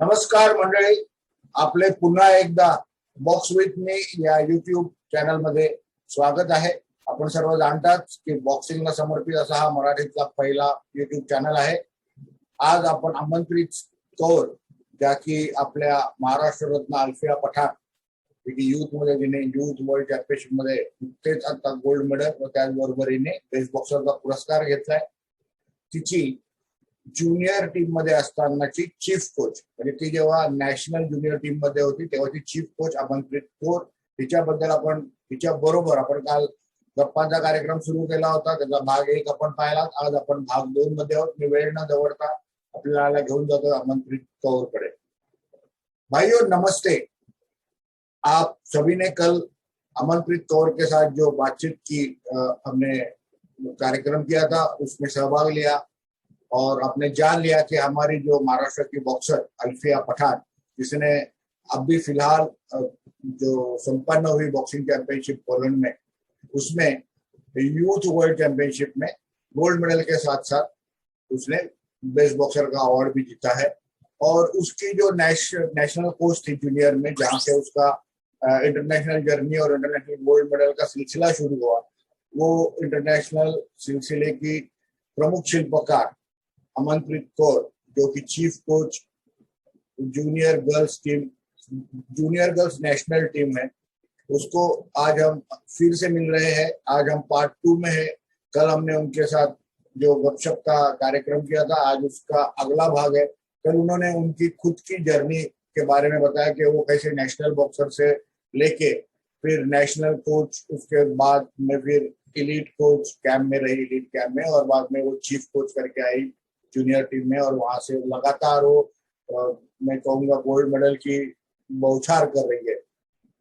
नमस्कार मंडळी, आपले पुन्हा एकदा बॉक्स विथ मी या युट्यूब चॅनल मध्ये स्वागत आहे. आपण सर्व जाणतात की बॉक्सिंगला समर्पित असा हा मराठीतला पहिला युट्यूब चॅनल आहे. आज आपण अमनप्रीत कौर, ज्या की आपल्या महाराष्ट्र रत्न अल्फिया पठाण युथ मध्ये जिने युथ वर्ल्ड चॅम्पियनशिप मध्ये नुकतेच आता गोल्ड मेडल व त्याचबरोबर हिने बेस्ट बॉक्सरचा पुरस्कार घेतलाय. तिची ज्युनियर टीम मध्ये असतानाची चीफ कोच, म्हणजे ती जेव्हा नॅशनल ज्युनियर टीम मध्ये होती तेव्हा ती चीफ कोच अमनप्रीत कौर. तिच्याबद्दल आपण तिच्या बरोबर आपण काल गप्पांचा कार्यक्रम सुरू केला होता, त्याचा भाग 1 आपण पाहिला. आज आपण भाग 2 मध्ये आहोत. मी वेळ न दवडता आपल्याला घेऊन जातो अमनप्रीत कौर कडे. भाइयों नमस्ते. आप सभी ने कल अमनप्रीत कौर के साथ जो बातचीत की, हमने कार्यक्रम किया था, उसमें सहभाग लिया और आपने जान लिया कि हमारी जो महाराष्ट्र की बॉक्सर अल्फिया पठाण, जिसने अब भी फिलहाल जो संपन्न हुई बॉक्सिंग चैंपियनशिप पोलैंड में, उसमें यूथ वर्ल्ड चैंपियनशिप में गोल्ड मेडल के साथ साथ उसने बेस्ट बॉक्सर का अवार्ड भी जीता है. और उसकी जो नेशनल कोच थी जूनियर में, जहां से उसका इंटरनेशनल जर्नी और इंटरनेशनल गोल्ड मेडल का सिलसिला शुरू हुआ, वो इंटरनेशनल सिलसिले की प्रमुख शिल्पकार अमनप्रीत कौर, जो कि chief coach junior girls national team है, उसको आज हम फिर से मिल रहे हैं. आज हम पार्ट 2 में है. कल हमने उनके साथ जो गपशप का कार्यक्रम किया था, आज उसका अगला भाग है. कल उन्होंने उनकी खुद की जर्नी के बारे में बताया कि वो कैसे नेशनल बॉक्सर से लेके फिर नेशनल कोच, उसके बाद में फिर एलीट कोच कैंप में रही, एलीट कैंप में, और बाद में वो चीफ कोच करके आई जूनियर टीम में, और वहां से लगातार वो मैं कहूँगा गोल्ड मेडल की बौछार कर रही है.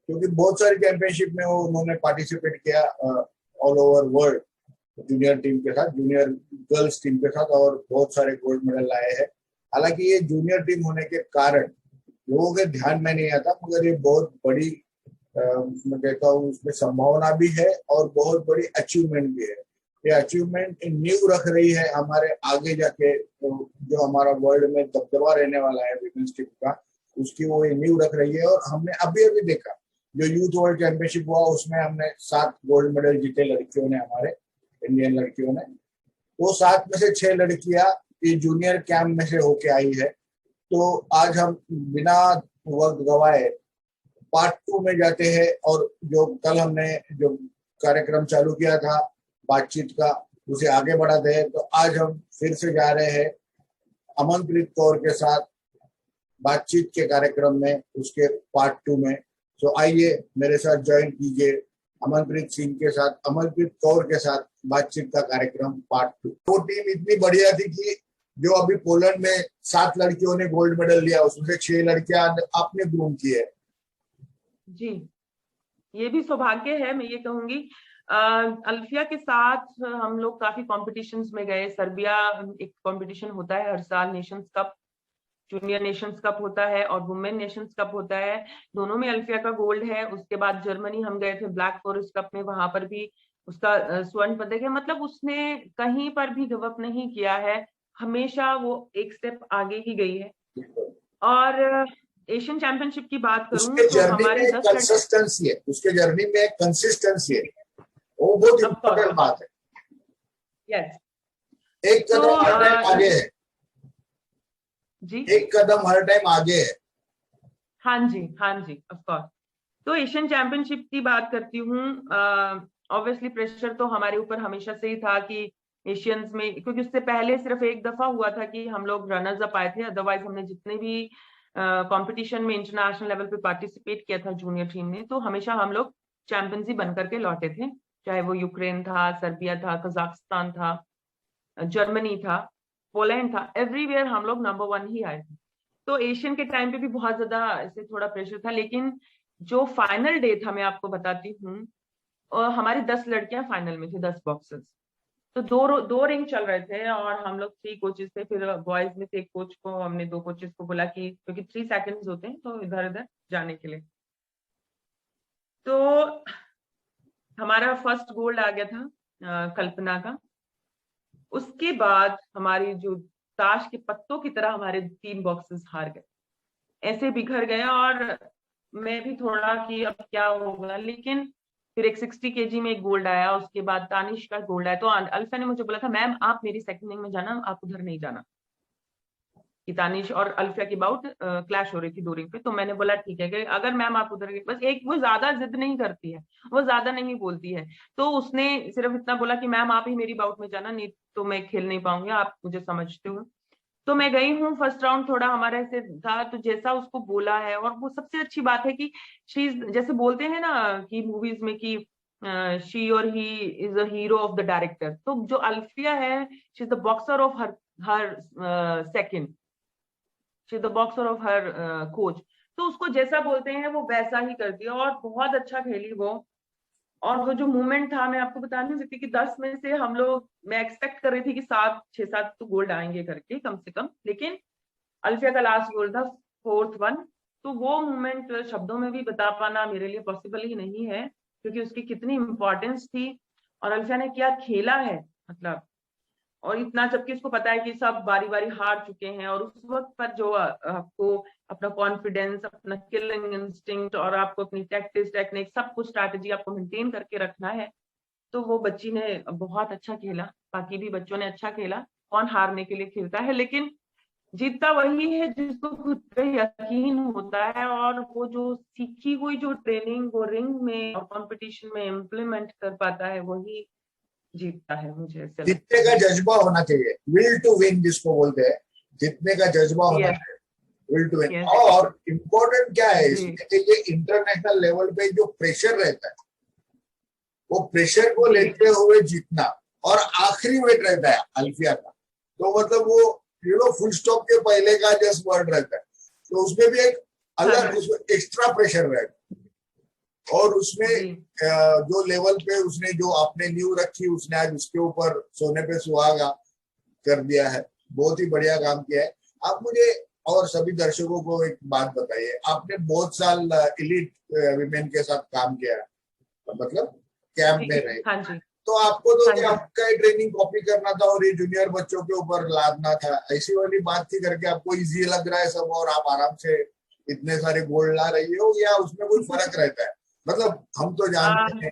क्योंकि बहुत सारी चैंपियनशिप में वो उन्होंने पार्टिसिपेट किया all over world, junior team के साथ, जूनियर गर्ल्स टीम के साथ, और बहुत सारे गोल्ड मेडल लाए हैं. हालांकि ये जूनियर टीम होने के कारण लोगों के ध्यान में नहीं आता, मगर ये बहुत बड़ी मैं कहता हूँ उसमें संभावना भी है और बहुत बड़ी अचीवमेंट भी है. ये अचीवमेंट नींव रख रही है हमारे आगे जाके जो हमारा वर्ल्ड में दबदबा रहने वाला है विमेंस टीम का, उसकी वो ये नींव रख रही है. और हमने अभी देखा जो यूथ वर्ल्ड चैंपियनशिप हुआ, उसमें हमने 7 गोल्ड मेडल जीते लड़कियों ने, हमारे इंडियन लड़कियों ने. वो 7 में से 6 लड़कियां ये जूनियर कैंप में से होके आई है. तो आज हम बिना वक्त गवाए पार्ट 2 में जाते हैं, और जो कल हमने जो कार्यक्रम चालू किया था बातचीत का, उसे आगे बढ़ाते हैं. तो आज हम फिर से जा रहे हैं अमनप्रीत कौर के साथ बातचीत के कार्यक्रम में, उसके पार्ट 2 में. तो आइए मेरे साथ ज्वाइन कीजिए अमनप्रीत सिंह के साथ, अमनप्रीत कौर के साथ बातचीत का कार्यक्रम पार्ट 2. वो टीम इतनी बढ़िया थी कि जो अभी पोलैंड में 7 लड़कियों ने गोल्ड मेडल लिया, उसमें से 6 लड़कियां आपने ग्रूम की है. जी, ये भी सौभाग्य है, मैं ये कहूंगी. अल्फिया के साथ हम लोग काफी कॉम्पिटिशन्स में गए. सर्बिया एक कॉम्पिटिशन होता है हर साल, Nations cup, junior Nations cup होता है और वुमेन नेशंस कप होता है. दोनों में अल्फिया का गोल्ड है. उसके बाद जर्मनी हम गए थे ब्लैक फॉरेस्ट कप में, वहां पर भी उसका स्वर्ण पदक है. मतलब उसने कहीं पर भी गिव अप नहीं किया है, हमेशा वो एक स्टेप आगे ही गई है. और एशियन चैंपियनशिप की बात करूं तो हमारी 10 कंसिस्टेंसी है, उसके जर्नी में कंसिस्टेंसी है, वो बहुत इंपॉर्टेंट बात है. यस, एक कदम हर टाइम आगे है जी, एक कदम हर टाइम आगे है. हाँ जी, हाँ जी, ऑफ कोर्स. तो एशियन चैंपियनशिप की बात करती हूँ. ऑब्वियसली प्रेशर तो हमारे ऊपर हमेशा से ही था कि एशियंस में, क्योंकि उससे पहले सिर्फ एक दफा हुआ था कि हम लोग रनर्स अप आए थे. अदरवाइज हमने जितने भी कंपटीशन में इंटरनेशनल लेवल पे पार्टिसिपेट किया था जूनियर टीम ने, तो हमेशा हम लोग चैंपियंस ही बन करके लौटे थे. चाहे वो यूक्रेन था, सर्बिया था, कजाकिस्तान था, जर्मनी था, पोलैंड था, एवरीवेयर हम लोग नंबर 1 ही आए थे. तो एशियन के टाइम पे भी बहुत ज्यादा ऐसे थोड़ा प्रेशर था. लेकिन जो फाइनल डे था, मैं आपको बताती हूँ, हमारी 10 लड़कियां फाइनल में थी, 10 बॉक्सर्स. तो दो रिंग चल रहे थे और हम लोग 3 कोचेस थे. फिर बॉयज में से एक कोच को, हमने 2 कोचेस को बोला कि, क्योंकि 3 सेकंड्स होते हैं तो इधर उधर जाने के लिए. तो हमारा फर्स्ट गोल्ड आ गया था कल्पना का. उसके बाद हमारी जो ताश के पत्तों की तरह हमारे 3 बॉक्सेस हार गए. ऐसे बिखर गया और मैं भी थोड़ा कि अब क्या होगा, लेकिन फिर एक 60 केजी में एक गोल्ड आया, उसके बाद तानिश का गोल्ड आया। तो अल्फा ने मुझे बोला था मैम आप मेरी सेकंड इनिंग में जाना, आप उधर नहीं जाना, कि तानिश और अल्फिया की बाउट क्लैश हो रही थी 2 रिंग पे। तो मैंने बोला ठीक है कि अगर मैम आप उधर गए, बस एक वो ज्यादा जिद नहीं करती है, वो ज्यादा नहीं बोलती है, तो उसने सिर्फ इतना बोला कि मैम आप ही मेरी बाउट में जाना, नहीं तो मैं खेल नहीं पाऊंगी, आप मुझे समझते हो। तो मैं गई हूँ, फर्स्ट राउंड थोड़ा हमारा ऐसे था, तो जैसा उसको बोला है, और वो सबसे अच्छी बात है कि शी, जैसे बोलते हैं ना कि मूवीज में कि शी और he is a hero of the director, तो जो अल्फिया है she is the boxer of her her second, she is the boxer of her coach. तो उसको जैसा बोलते हैं वो वैसा ही करती है, और बहुत अच्छा खेली वो। और वो जो मूवमेंट था, मैं आपको बता नहीं सकती कि 10 में से हम लोग, मैं एक्सपेक्ट कर रही थी कि 6-7 तो गोल्ड आएंगे करके कम से कम, लेकिन अल्फिया का लास्ट गोल था, 4th वन। तो वो मूवमेंट शब्दों में भी बता पाना मेरे लिए पॉसिबल ही नहीं है, क्योंकि उसकी कितनी इंपॉर्टेंस थी और अल्फिया ने क्या खेला है, मतलब। और इतना, जबकि उसको पता है कि सब बारी बारी हार चुके हैं, और उस वक्त पर जो आपको अपना कॉन्फिडेंस, अपना किलिंग इंस्टिंक्ट, और आपको अपनी टैक्टिक्स, टेक्निक, सब कुछ स्ट्रैटेजी आपको मेंटेन करके रखना है, तो वो बच्ची ने बहुत अच्छा खेला। बाकी भी बच्चों ने अच्छा खेला, कौन हारने के लिए खेलता है, लेकिन जीतता वही है जिसको खुद पे यकीन होता है, और वो जो सीखी हुई जो ट्रेनिंग वो रिंग में और कंपटीशन में इम्प्लीमेंट कर पाता है, वही जीतता है, मुझे ऐसे लगता जीतने का है। जज्बा होना चाहिए, विल टू विन जिसको बोलते हैं, जीतने का जज्बा होना यस, चाहिए, विल टू विन। यस और इम्पोर्टेंट क्या है जी, इसमें कि ये इंटरनेशनल लेवल पे जो प्रेशर रहता है, वो प्रेशर को जी, लेते हुए जीतना, और आखिरी वेट रहता है अल्फिया का, तो मतलब वो फुल स्टॉप के पहले का जस्ट वर्ड रहता है, तो उसमें भी एक हाँ अलग, जी, उसमें एक्स्ट्रा प्रेशर रहता है। और उसमें जी, जो लेवल पे उसने जो आपने न्यू रखी, उसने आज उसके ऊपर सोने पे सुहागा कर दिया है, बहुत ही बढ़िया काम किया है। आप मुझे और सभी दर्शकों को एक बात बताइए, आपने बहुत साल इलीट विमेन के साथ काम किया है, मतलब कैंप में जी, रहे, हाँ जी, तो आपको तो हाँ क्या जी। आपका ही ट्रेनिंग कॉपी करना था और ये जूनियर बच्चों के ऊपर लादना था, ऐसी वाली बात थी करके आपको इजी लग रहा है सब, और आप आराम से इतने सारे गोल्ड ला रही हो, या उसमें कोई फर्क रहता है? मतलब हम तो जानते आ, हैं।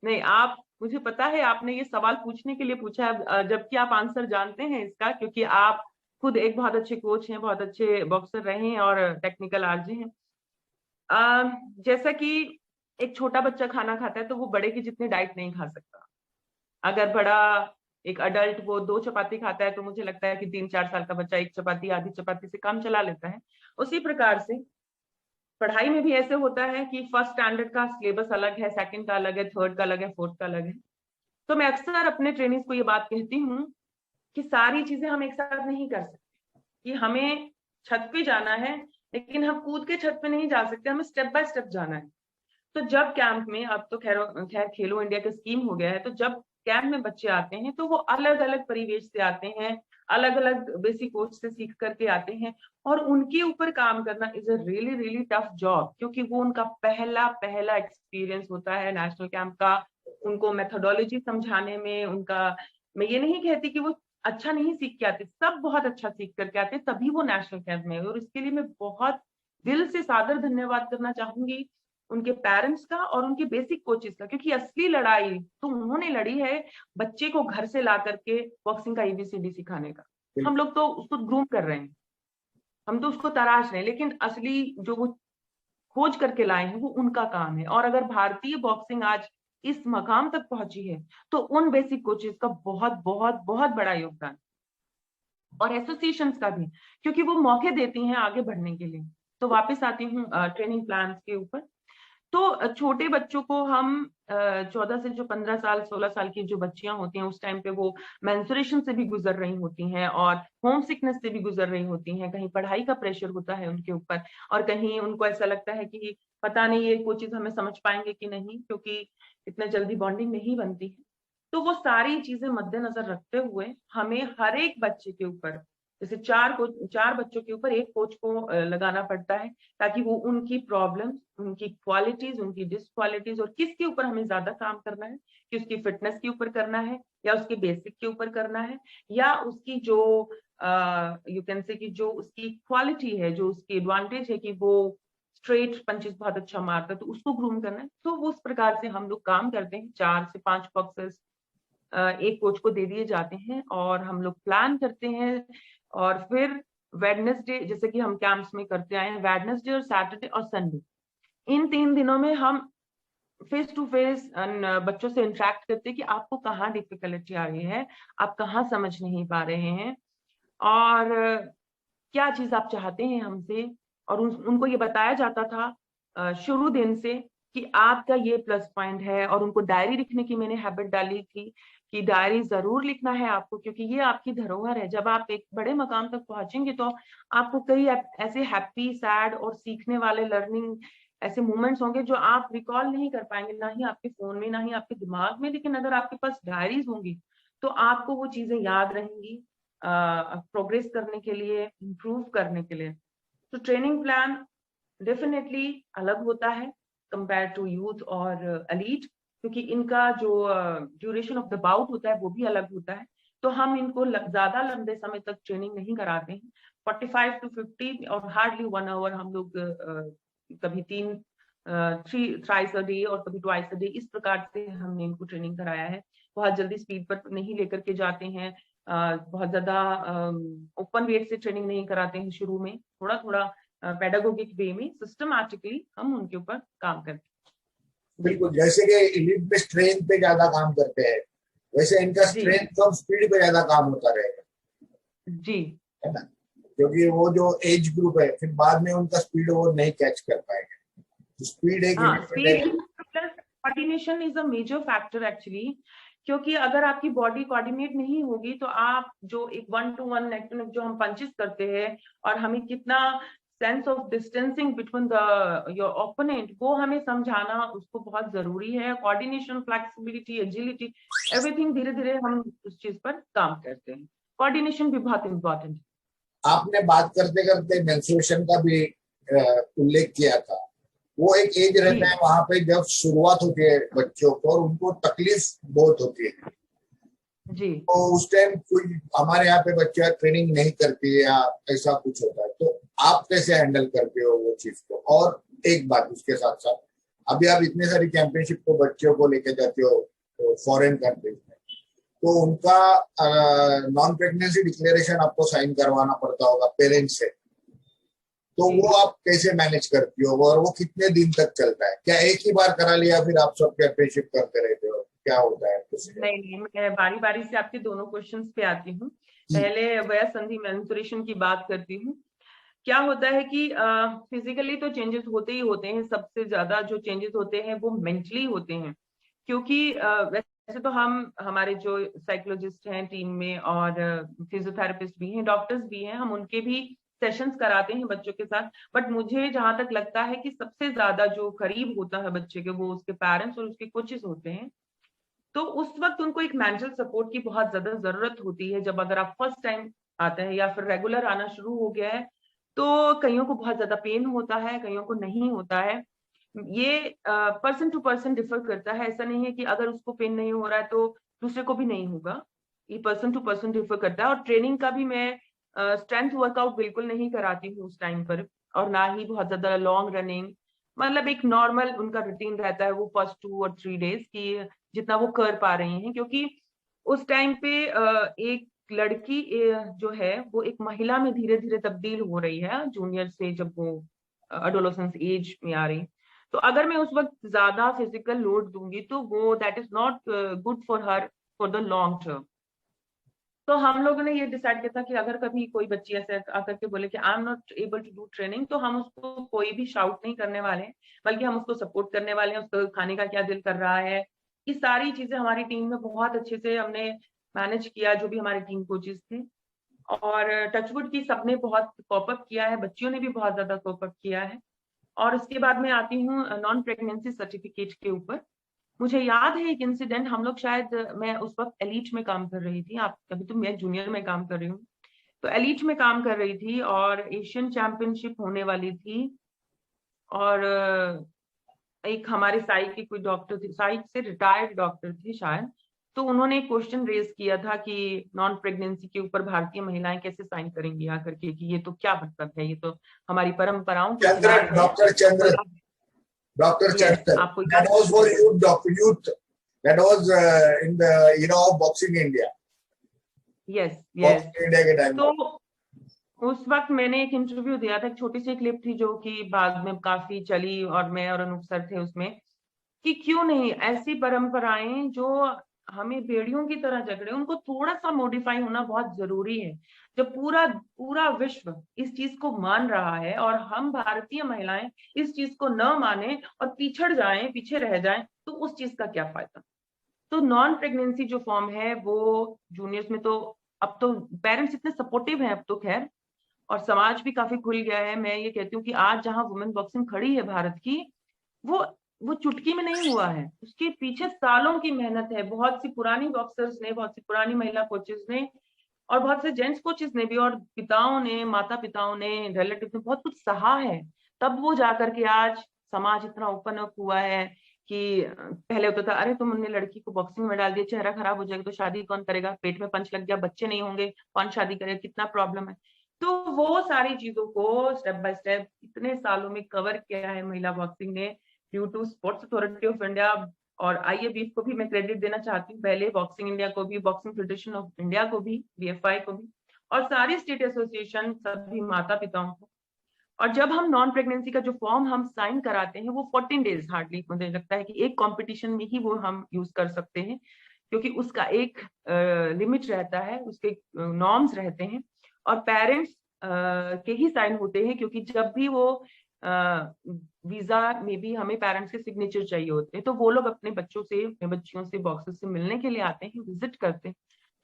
नहीं, आप, मुझे पता है आपने ये सवाल पूछने के लिए पूछा है, जबकि आप आंसर जानते हैं इसका, क्योंकि आप खुद एक बहुत अच्छे कोच हैं, बहुत अच्छे बॉक्सर रहे हैं और टेक्निकल आरजे हैं। जैसा कि एक छोटा बच्चा खाना खाता है तो वो बड़े की जितनी डाइट नहीं खा सकता। अगर बड़ा, एक अडल्ट वो 2 चपाती खाता है, तो मुझे लगता है कि 3-4 साल का बच्चा 1 चपाती, आधी चपाती से काम चला लेता है। उसी प्रकार से पढ़ाई में भी ऐसे होता है कि फर्स्ट स्टैंडर्ड का सिलेबस अलग है, सेकंड का अलग है, थर्ड का अलग है, फोर्थ का अलग है। तो मैं अक्सर अपने ट्रेनिंग्स को ये बात कहती हूँ कि सारी चीजें हम एक साथ नहीं कर सकते, कि हमें छत पे जाना है, लेकिन हम कूद के छत पे नहीं जा सकते, हमें स्टेप बाय स्टेप जाना है। तो जब कैंप में, अब तो खैर खैर खेलो इंडिया का स्कीम हो गया है, तो जब कैंप में बच्चे आते हैं तो वो अलग अलग परिवेश से आते हैं, अलग अलग बेसिक कोच से सीख करके आते हैं, और उनके ऊपर काम करना is a really really tough job, क्योंकि वो उनका पहला पहला एक्सपीरियंस होता है नेशनल कैंप का। उनको मेथोडोलॉजी समझाने में उनका, मैं ये नहीं कहती कि वो अच्छा नहीं सीख के आते, सब बहुत अच्छा सीख करके आते, तभी वो नेशनल कैंप में, और इसके लिए मैं बहुत दिल से सादर धन्यवाद करना चाहूंगी उनके पेरेंट्स का और उनके बेसिक कोचेस का, क्योंकि असली लड़ाई तो उन्होंने लड़ी है बच्चे को घर से ला करके बॉक्सिंग का एबीसीडी सिखाने का। हम लोग तो उसको ग्रूम कर रहे हैं, हम तो उसको तराश रहे हैं, लेकिन असली जो वो खोज करके लाए हैं वो उनका काम है। और अगर भारतीय बॉक्सिंग आज इस मकाम तक पहुंची है तो उन बेसिक कोचेस का बहुत बहुत बहुत बड़ा योगदान, और एसोसिएशंस का भी, क्योंकि वो मौके देती हैं आगे बढ़ने के लिए। तो वापस आती हूँ ट्रेनिंग प्लान के ऊपर। तो छोटे बच्चों को हम 14 से जो 15 साल 16 साल की जो बच्चियां होती हैं, उस टाइम पे वो मेंस्ट्रुएशन से भी गुजर रही होती हैं और होम सिकनेस से भी गुजर रही होती हैं, कहीं पढ़ाई का प्रेशर होता है उनके ऊपर, और कहीं उनको ऐसा लगता है कि पता नहीं ये कोई चीज हमें समझ पाएंगे कि नहीं, क्योंकि इतने जल्दी बॉन्डिंग नहीं बनती है। तो वो सारी चीजें मद्देनजर रखते हुए हमें हर एक बच्चे के ऊपर, जैसे 4 बच्चों के ऊपर एक कोच को लगाना पड़ता है, ताकि वो उनकी प्रॉब्लम्स, उनकी क्वालिटीज, उनकी डिसक्वालिटीज, और किसके ऊपर हमें ज्यादा काम करना है, कि उसकी फिटनेस के ऊपर करना है, या उसके बेसिक के ऊपर करना है, या उसकी जो यू कैन से कि जो उसकी क्वालिटी है, जो उसकी एडवांटेज है कि वो स्ट्रेट पंचेस बहुत अच्छा मारता है, तो उसको ग्रूम करना है। तो उस प्रकार से हम लोग काम करते हैं। 4 से 5 बॉक्सेस एक कोच को दे दिए जाते हैं और हम लोग प्लान करते हैं। और फिर वेडनेसडे, जैसे कि हम कैंप्स में करते आए हैं, वेडनेसडे और सैटरडे और संडे, इन 3 दिनों में हम फेस टू फेस बच्चों से इंटरेक्ट करते हैं कि आपको कहाँ डिफिकल्टी आ रही है, आप कहाँ समझ नहीं पा रहे हैं, और क्या चीज आप चाहते हैं हमसे। और उनको ये बताया जाता था शुरू दिन से कि आपका ये प्लस पॉइंट है। और उनको डायरी लिखने की मैंने हैबिट डाली थी कि डायरी जरूर लिखना है आपको, क्योंकि ये आपकी धरोहर है। जब आप एक बड़े मकाम तक पहुंचेंगे तो आपको कई ऐसे हैप्पी, सैड और सीखने वाले लर्निंग ऐसे मोमेंट्स होंगे जो आप रिकॉल नहीं कर पाएंगे, ना ही आपके फोन में, ना ही आपके दिमाग में। लेकिन अगर आपके पास डायरीज होंगी तो आपको वो चीजें याद रहेंगी प्रोग्रेस करने के लिए, इम्प्रूव करने के लिए। तो ट्रेनिंग प्लान डेफिनेटली अलग होता है कंपेयर टू यूथ और एलीट, क्योंकि इनका जो ड्यूरेशन ऑफ द बाउट होता है वो भी अलग होता है। तो हम इनको ज्यादा लंबे समय तक ट्रेनिंग नहीं कराते हैं। 45 to 50 और हार्डली 1 आवर हम लोग कभी 3 अ डे और कभी ट्वाइस अ डे, इस प्रकार से हमने इनको ट्रेनिंग कराया है। बहुत जल्दी स्पीड पर नहीं लेकर के जाते हैं, बहुत ज्यादा ओपन वेट से ट्रेनिंग नहीं कराते हैं शुरू में। थोड़ा थोड़ा पेडागोगिक वे में सिस्टमैटिकली हम उनके ऊपर काम करते हैं। बिल्कुल, जैसे कि एलिट में स्ट्रेंथ पे ज्यादा काम करते हैं, वैसे इनका जी स्ट्रेंथ और स्पीड पे ज्यादा काम होता रहेगा, जी है ना? क्योंकि वो जो एज ग्रुप है, फिर बाद में उनका स्पीड वो नहीं कैच कर पाएंगे। तो स्पीड एक हाँ, speed important plus coordination is a major factor actually. क्योंकि अगर आपकी बॉडी कोऑर्डिनेट नहीं होगी तो आप जो एक 1 to 1 नेक टू नेक जो हम पंचेस करते हैं, और हमें कितना sense of distancing between the your opponent, वो हमें समझाना उसको बहुत जरूरी है। कोऑर्डिनेशन, फ्लेक्सिबिलिटी, एजिलिटी, एवरीथिंग धीरे धीरे हम उस चीज पर काम करते हैं। कोऑर्डिनेशन भी बहुत इंपॉर्टेंट है। आपने बात करते करते मेंस्ट्रुएशन का भी उल्लेख किया था। वो एक एज जी रहता है वहां पे जब शुरुआत होती है बच्चों को, और उनको तकलीफ बहुत होती है। जी तो उस टाइम कोई हमारे यहाँ पे बच्चा ट्रेनिंग नहीं करती है या ऐसा कुछ होता है, तो आप कैसे हैंडल करते हो वो चीज को? और एक बात उसके साथ साथ, अभी आप इतने सारी चैंपियनशिप को बच्चों को लेके जाते हो तो फॉरेन कंट्रीज में, तो उनका नॉन प्रेगनेंसी डिक्लेरेशन आपको साइन करवाना पड़ता होगा पेरेंट्स से। तो जी वो आप कैसे मैनेज करती हो, और वो कितने दिन तक चलता है? क्या एक ही बार करा लिया फिर आप सब चैंपियनशिप करते रहते हो, क्या होता है प्रोसीजर? नहीं नहीं, मैं बारी बारी से आपके दोनों क्वेश्चंस पे आती हूँ। जी पहले वयस्क मेंस्ट्रुएशन की बात करती हूँ। क्या होता है कि फिजिकली तो चेंजेस होते ही होते हैं। सबसे ज्यादा जो चेंजेस होते हैं वो मेंटली होते हैं। क्योंकि वैसे तो हम, हमारे जो साइकोलॉजिस्ट हैं टीम में, और फिजियोथेरेपिस्ट भी हैं, डॉक्टर्स भी हैं, हम उनके भी सेशंस कराते हैं बच्चों के साथ। बट मुझे जहां तक लगता है कि सबसे ज्यादा जो करीब होता है बच्चे के, वो उसके पेरेंट्स और उसके कोचेस होते हैं। तो उस वक्त उनको एक मेंटल सपोर्ट की बहुत ज्यादा जरूरत होती है। जब अगर आप फर्स्ट टाइम आते हैं या फिर रेगुलर आना शुरू हो गया है, तो कईयों को बहुत ज्यादा पेन होता है, कईयों को नहीं होता है। ये पर्सन टू पर्सन डिफर करता है। ऐसा नहीं है कि अगर उसको पेन नहीं हो रहा है तो दूसरे को भी नहीं होगा। ये पर्सन टू पर्सन डिफर करता है। और ट्रेनिंग का भी मैं स्ट्रेंथ वर्कआउट बिल्कुल नहीं कराती हूँ उस टाइम पर, और ना ही बहुत ज्यादा लॉन्ग रनिंग। मतलब एक नॉर्मल उनका रूटीन रहता है वो फर्स्ट 2 और 3 डेज की, जितना वो कर पा रही हैं। क्योंकि उस टाइम पे एक लड़की जो है वो एक महिला में धीरे धीरे तब्दील हो रही है, जूनियर से जब वो अडोलेसेंस एज में आ रही। तो अगर मैं उस वक्त ज्यादा फिजिकल लोड दूंगी तो वो that is not good for her for the long term. तो हम लोगों ने ये डिसाइड किया था कि अगर कभी कोई बच्ची ऐसे आकर के बोले कि I am not able to do training, तो हम उसको कोई भी शाउट नहीं करने वाले हैं, बल्कि हम उसको सपोर्ट करने वाले हैं। उसको खाने का क्या दिल कर रहा है, ये सारी चीजें हमारी टीम में बहुत अच्छे से हमने मैनेज किया, जो भी हमारे टीम कोचेस थे। और टचवुड की सबने बहुत कोपअप किया है, बच्चियों ने भी बहुत ज्यादा कोपअप किया है। और उसके बाद मैं आती हूँ नॉन प्रेगनेंसी सर्टिफिकेट के ऊपर। मुझे याद है एक इंसिडेंट, हम लोग शायद, मैं उस वक्त एलीट में काम कर रही थी, आप अभी तो मैं जूनियर में काम कर रही हूँ। तो एलीट में काम कर रही थी और एशियन चैंपियनशिप होने वाली थी। और एक हमारे साई के कोई डॉक्टर थे, साई से रिटायर्ड डॉक्टर थे शायद, तो उन्होंने एक क्वेश्चन रेज किया था कि नॉन प्रेगनेंसी के ऊपर भारतीय महिलाएं कैसे साइन करेंगी आकर के, कि ये तो क्या मतलब है, ये तो हमारी परंपराओं के चंद्र, खिलाफ है। डॉक्टर चंद्र, डॉक्टर यस, चंद्र, आपको that याद was for है? youth, youth, that was in the era of boxing India, yes yes. boxing India के टाइम तो में। उस वक्त मैंने एक इंटरव्यू दिया था, एक छोटी सी क्लिप थी जो कि बाद में काफी चली, और मैं और अनूप सर थे उसमें, कि क्यों नहीं ऐसी परंपराएं जो हमें भेड़ियों की तरह जकड़े, उनको थोड़ा सा मॉडिफाई होना बहुत जरूरी है। जब पूरा पूरा विश्व इस चीज को मान रहा है और हम भारतीय महिलाएं इस चीज को न माने और पिछड़ जाएं, पीछे रह जाएं, तो उस चीज का क्या फायदा। तो नॉन प्रेगनेंसी जो फॉर्म है वो जूनियर्स में, तो अब तो पेरेंट्स इतने सपोर्टिव हैं अब तो खैर, और समाज भी काफी खुल गया है। मैं ये कहती हूँ कि आज जहां वुमेन बॉक्सिंग खड़ी है भारत की, वो वो चुटकी में नहीं हुआ है, उसके पीछे सालों की मेहनत है। बहुत सी पुरानी बॉक्सर्स ने, बहुत सी पुरानी महिला कोचेस ने, और बहुत से जेंट्स कोचेस ने भी, और पिताओं ने, माता पिताओं ने, रिलेटिव ने बहुत कुछ सहा है। तब वो जाकर के आज समाज इतना ओपन अप हुआ है कि पहले होता था, अरे तुमने लड़की को बॉक्सिंग में डाल दिया, चेहरा खराब हो जाएगा तो शादी कौन करेगा, पेट में पंच लग गया, बच्चे नहीं होंगे, कौन शादी करेगा, कितना प्रॉब्लम है। तो वो सारी चीजों को स्टेप बाय स्टेप इतने सालों में कवर किया है महिला बॉक्सिंग ने, due to sports authority of India. और आईएबीएफ को भी मैं क्रेडिट देना चाहती हूँ, पहले बॉक्सिंग इंडिया को भी, बॉक्सिंग फेडरेशन ऑफ इंडिया को भी, बीएफआई को भी, और सारी स्टेट एसोसिएशन, सभी माता पिताओं को। और जब हम नॉन प्रेगनेंसी का जो फॉर्म हम साइन कराते हैं, वो 14 डेज हार्डली, मुझे लगता है कि एक कंपटीशन में ही वो हम यूज कर सकते हैं, क्योंकि उसका एक लिमिट रहता है, उसके नॉर्म्स रहते हैं, और पेरेंट्स के ही साइन होते हैं, क्योंकि जब भी वो वीजा में भी हमें पेरेंट्स के सिग्नेचर चाहिए होते हैं, तो वो लोग अपने बच्चों से, अपने बच्चियों से, बॉक्सर्स से मिलने के लिए आते हैं, विजिट करते हैं,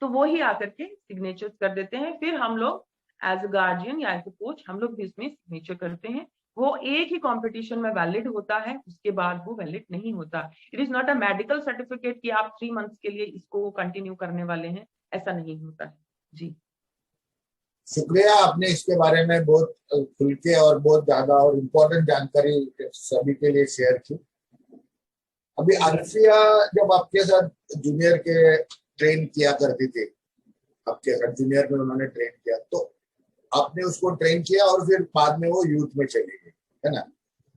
तो वो ही आकर के सिग्नेचर कर देते हैं। फिर हम लोग एज अ गार्जियन या एज अ कोच हम लोग भी इसमें सिग्नेचर करते हैं। वो एक ही कंपटीशन में वैलिड होता है, उसके बाद वो वैलिड नहीं होता। It is not a medical certificate कि आप 3 मंथ्स के लिए इसको कंटिन्यू करने वाले हैं, ऐसा नहीं होता है जी। शुक्रिया, आपने इसके बारे में बहुत खुल के और बहुत ज्यादा और इम्पोर्टेंट जानकारी सभी के लिए शेयर की। अभी अल्फिया जब आपके साथ जूनियर के ट्रेन किया करती थी, आपके साथ जूनियर में उन्होंने ट्रेन किया, तो आपने उसको ट्रेन किया और फिर बाद में वो यूथ में चली गई, है ना?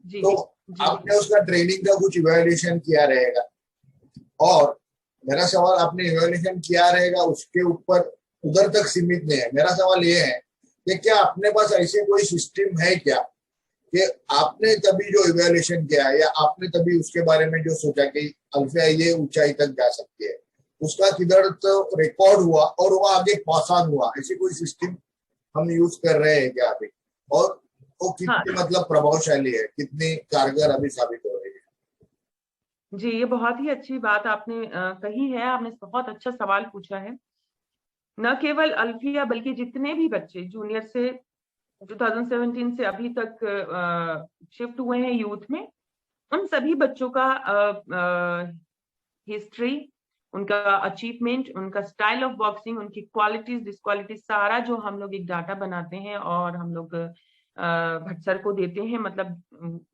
जी, तो जी, आपने उसका ट्रेनिंग का कुछ इवैल्यूएशन किया रहेगा, और मेरा सवाल, आपने इवैल्यूएशन किया रहेगा उसके ऊपर, उधर तक सीमित नहीं है। मेरा सवाल ये है कि क्या अपने पास ऐसे कोई सिस्टम है क्या कि आपने तभी जो इवैल्यूएशन किया या आपने तभी उसके बारे में जो सोचा कि अल्फिया ये ऊंचाई तक जा सकती है, उसका किधर तो रिकॉर्ड हुआ और वो आगे पास ऑन हुआ, ऐसी कोई सिस्टम हम यूज कर रहे हैं क्या अभी? और वो कितनी मतलब प्रभावशाली है, कितनी कारगर अभी साबित हो रही है? जी, ये बहुत ही अच्छी बात आपने कही है, आपने बहुत अच्छा सवाल पूछा है। न केवल अल्फिया बल्कि जितने भी बच्चे जूनियर से 2017 से अभी तक शिफ्ट हुए हैं यूथ में, उन सभी बच्चों का हिस्ट्री, उनका अचीवमेंट, उनका स्टाइल ऑफ बॉक्सिंग, उनकी क्वालिटीज डिसक्वालिटीज, सारा जो हम लोग एक डाटा बनाते हैं और हम लोग भट्ट सर को देते हैं, मतलब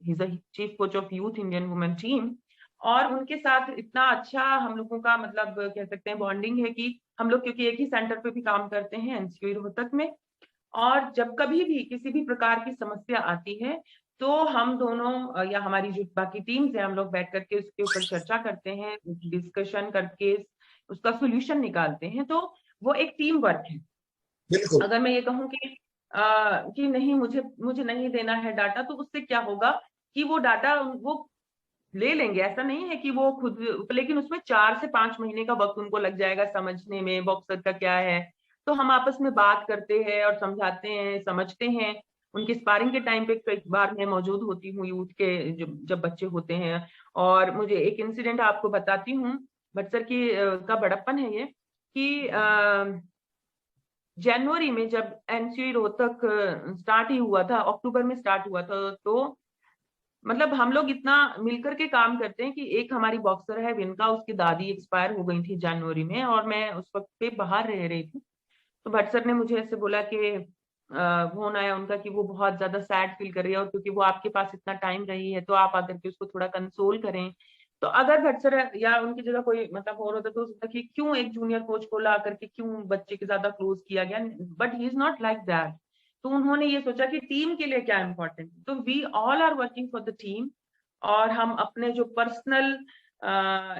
he is chief coach of youth Indian women team. और उनके साथ इतना अच्छा हम लोगों का मतलब कह सकते हैं बॉन्डिंग है कि हम लोग, क्योंकि एक ही सेंटर पे भी काम करते हैं एनसीयू रोहतक में, और जब कभी भी किसी भी प्रकार की समस्या आती है, तो हम दोनों या हमारी जो बाकी टीम्स है, हम लोग बैठ करके उसके ऊपर चर्चा करते हैं, डिस्कशन करके उसका सोल्यूशन निकालते हैं। तो वो एक टीम वर्क है। बिल्कुल। अगर मैं ये कहूँ कि नहीं, मुझे मुझे नहीं देना है डाटा, तो उससे क्या होगा कि वो डाटा वो ले लेंगे, ऐसा नहीं है कि वो खुद, लेकिन उसमें 4 से 5 महीने का वक्त उनको लग जाएगा समझने में बॉक्सर का क्या है। तो हम आपस में बात करते हैं और समझाते हैं, समझते हैं। उनके स्पारिंग के टाइम पे कई बार मैं मौजूद होती हूँ यूथ के, जब बच्चे होते हैं। और मुझे एक इंसिडेंट आपको बताती हूँ, भट्ट सर की का बड़प्पन है ये, कि जनवरी में जब एनसीयू रोहतक स्टार्ट ही हुआ था, अक्टूबर में स्टार्ट हुआ था, तो मतलब हम लोग इतना मिलकर के काम करते हैं कि एक हमारी बॉक्सर है विनका, उसकी दादी एक्सपायर हो गई थी जनवरी में, और मैं उस वक्त पे बाहर रह रही थी। तो भट्ट सर ने मुझे ऐसे बोला कि फोन आया उनका कि वो बहुत ज्यादा सैड फील कर रही है, और क्योंकि वो आपके पास इतना टाइम रही है, तो आप आकर के उसको थोड़ा कंसोल करें। तो अगर भट्सर या उनकी जगह कोई मतलब और होता तो हो सकता कि क्यों एक जूनियर कोच को ला करके क्यों बच्चे के ज्यादा क्लोज किया गया, but he is not like that. तो उन्होंने ये सोचा कि टीम के लिए क्या इंपॉर्टेंट, तो we all are working for the team. और हम अपने जो पर्सनल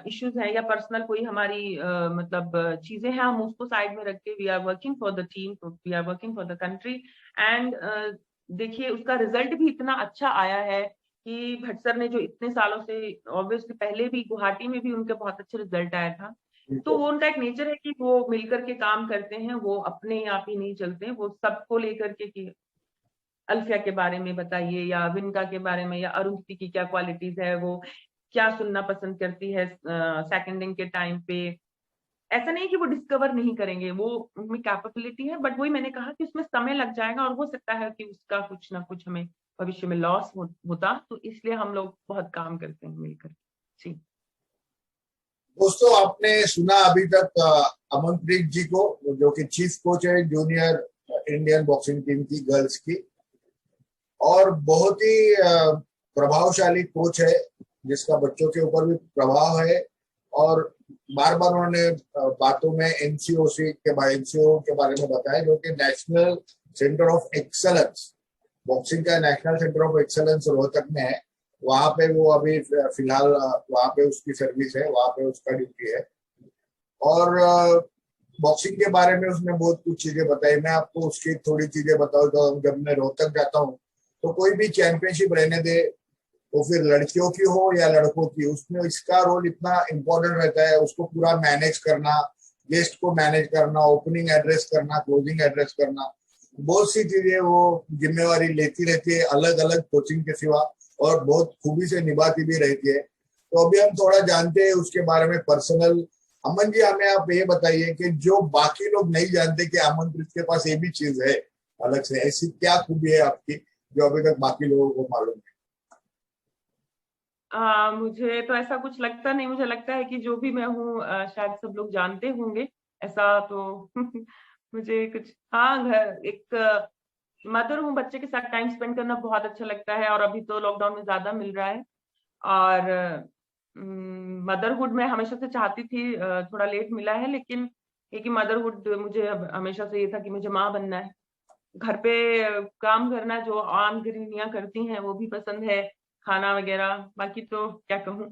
इश्यूज हैं या पर्सनल कोई हमारी मतलब चीजें हैं, हम उसको साइड में रख के we are working for the team, we are working for the country. And देखिए उसका रिजल्ट भी इतना अच्छा आया है कि भट्सर ने जो इतने सालों से, ऑब्वियसली पहले भी गुवाहाटी में भी उनके बहुत अच्छे रिजल्ट आया था। तो वो उनका एक नेचर है कि वो मिलकर के काम करते हैं, वो अपने आप ही नहीं चलते हैं, वो सबको लेकर के कि अल्फिया के बारे में बताइए या विनका के बारे में या अरुंधति की क्या क्वालिटीज है, वो क्या सुनना पसंद करती है सेकंडिंग के टाइम पे। ऐसा नहीं कि वो डिस्कवर नहीं करेंगे, वो उनमें कैपेबिलिटी है, बट वही मैंने कहा कि उसमें समय लग जाएगा और हो सकता है कि उसका कुछ ना कुछ हमें भविष्य में लॉस होता, तो इसलिए हम लोग बहुत काम करते हैं मिलकर। जी दोस्तों, आपने सुना अभी तक अमनप्रीत जी को, जो कि चीफ कोच है जूनियर इंडियन बॉक्सिंग टीम की गर्ल्स की, और बहुत ही प्रभावशाली कोच है जिसका बच्चों के ऊपर भी प्रभाव है। और बार बार उन्होंने बातों में एनसीओसी के बारे में बताया, जो कि national centre of excellence, boxing का national centre of excellence Rohtak में है। वहां पे वो अभी फिलहाल वहां पे उसकी सर्विस है, वहां पे उसका ड्यूटी है। और बॉक्सिंग के बारे में उसने बहुत कुछ चीजें बताई। मैं आपको उसकी थोड़ी चीजें बताऊँ तो जब मैं रोहतक जाता हूँ तो कोई भी चैंपियनशिप रहने दे, तो फिर लड़कियों की हो या लड़कों की, उसमें इसका रोल इतना इम्पोर्टेंट रहता है। उसको पूरा मैनेज करना, गेस्ट को मैनेज करना, ओपनिंग एड्रेस करना, क्लोजिंग एड्रेस करना, बहुत सी चीजें वो जिम्मेवारी लेती रहती है अलग अलग कोचिंग के सिवा, और बहुत खूबी से निभाती भी रहती है। तो अभी हम थोड़ा जानते हैं उसके बारे में पर्सनल। अमन जी, हमें आप ये बताइए कि जो बाकी लोग नहीं जानते कि अमनप्रीत के पास ये भी चीज है अलग से, ऐसी क्या खूबी है आपकी जो अभी तक बाकी लोगों को मालूम है? मुझे तो ऐसा कुछ लगता नहीं, मुझे लगता है कि जो भी मैं हूँ शायद सब लोग जानते होंगे, ऐसा तो मुझे कुछ, हाँ घर एक मदर हूँ, बच्चे के साथ टाइम स्पेंड करना बहुत अच्छा लगता है और अभी तो लॉकडाउन में ज्यादा मिल रहा है। और मदरहुड मैं हमेशा से चाहती थी, थोड़ा लेट मिला है, लेकिन ये कि मदरहुड मुझे हमेशा से ये था कि मुझे माँ बनना है। घर पे काम करना जो आम गृहिणियां करती हैं वो भी पसंद है, खाना वगैरह, बाकी तो क्या कहूँ।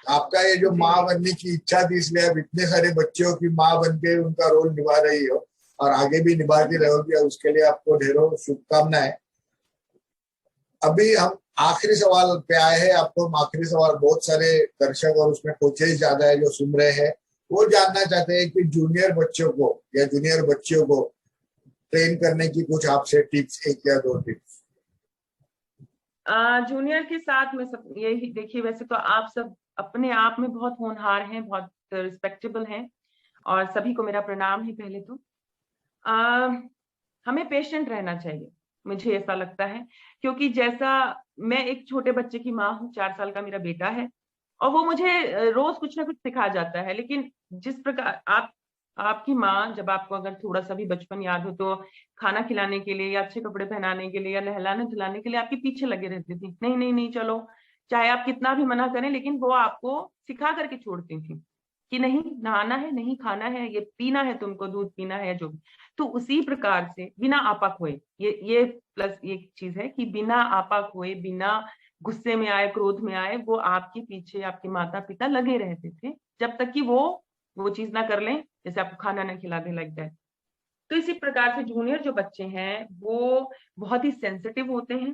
आपका ये जो जी माँ बनने की इच्छा थी, इसलिए आप इतने सारे बच्चों की माँ बन के उनका रोल निभा रही हो और आगे भी निभाती रहोगी, और उसके लिए आपको ढेरों शुभकामनाएं। अभी हम आखिरी सवाल पे आए हैं। आपको हम आखिरी सवाल, बहुत सारे दर्शक और उसमें कोचेज ज्यादा है जो सुन रहे हैं, वो जानना चाहते हैं कि जूनियर बच्चों को या जूनियर बच्चियों को ट्रेन करने की कुछ आपसे टिप्स, एक या दो टिप्स। जूनियर के साथ में सब यही देखिए, वैसे तो आप सब अपने आप में बहुत होनहार हैं, बहुत रिस्पेक्टेबल हैं और सभी को मेरा प्रणाम है पहले तो। आ, हमें पेशेंट रहना चाहिए, मुझे ऐसा लगता है, क्योंकि जैसा मैं एक छोटे बच्चे की माँ हूँ, 4 साल का मेरा बेटा है और वो मुझे रोज कुछ ना कुछ सिखा जाता है। लेकिन जिस प्रकार आपकी माँ, जब आपको अगर थोड़ा सा भी बचपन याद हो तो खाना खिलाने के लिए या अच्छे कपड़े पहनाने के लिए या नहलाने धुलाने के लिए आपके पीछे लगे रहती थी, नहीं नहीं नहीं चलो, चाहे आप कितना भी मना करें, लेकिन वो आपको सिखा करके छोड़ती थी कि नहीं नहाना है, नहीं खाना है, ये पीना है, तुमको दूध पीना है, जो भी। तो उसी प्रकार से बिना आपा खोए, ये प्लस ये चीज है कि बिना आपा खोए, बिना गुस्से में आए, क्रोध में आए, वो आपके पीछे आपके माता पिता लगे रहते थे जब तक कि वो चीज ना कर लें, जैसे आपको खाना ना खिला दे, लाइक दैट। तो इसी प्रकार से जूनियर जो बच्चे हैं वो बहुत ही सेंसिटिव होते हैं,